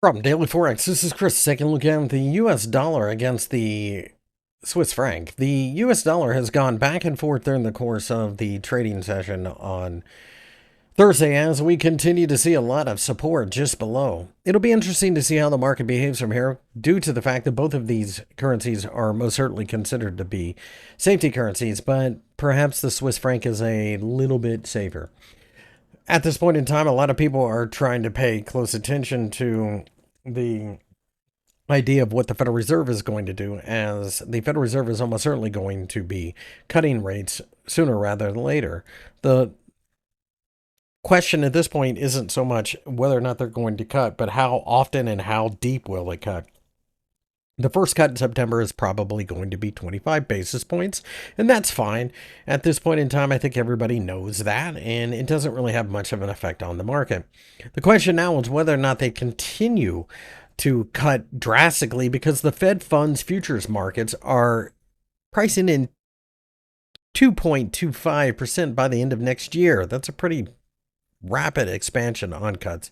From Daily Forex, this is Chris. Taking a look at the US dollar against the Swiss franc. The US dollar has gone back and forth during the course of the trading session on Thursday as we continue to see a lot of support just below. It'll be interesting to see how the market behaves from here due to the fact that both of these currencies are most certainly considered to be safety currencies, but perhaps the Swiss franc is a little bit safer. At this point in time, a lot of people are trying to pay close attention to the idea of what the Federal Reserve is going to do, as the Federal Reserve is almost certainly going to be cutting rates sooner rather than later. The question at this point isn't so much whether or not they're going to cut, but how often and how deep will it cut. The first cut in September is probably going to be 25 basis points, and that's fine. At this point in time, I think everybody knows that, and it doesn't really have much of an effect on the market. The question now is whether or not they continue to cut drastically, because the Fed funds futures markets are pricing in 2.25% by the end of next year. That's a pretty rapid expansion on cuts.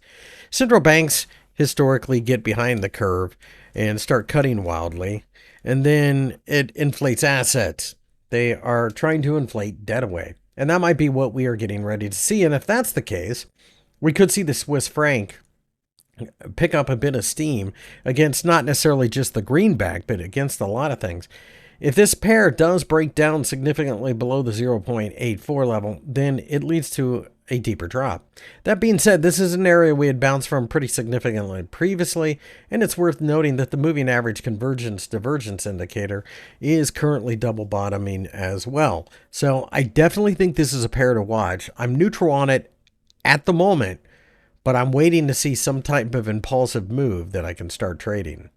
Central banks historically get behind the curve and start cutting wildly, and then it inflates assets. They are trying to inflate debt away, and that might be what we are getting ready to see. And if that's the case, we could see the Swiss franc pick up a bit of steam against not necessarily just the greenback, but against a lot of things. If this pair does break down significantly below the 0.84 level, then it leads to a deeper drop. That being said, this is an area we had bounced from pretty significantly previously, and it's worth noting that the moving average convergence divergence indicator is currently double bottoming as well. So I definitely think this is a pair to watch. I'm neutral on it at the moment, but I'm waiting to see some type of impulsive move that I can start trading.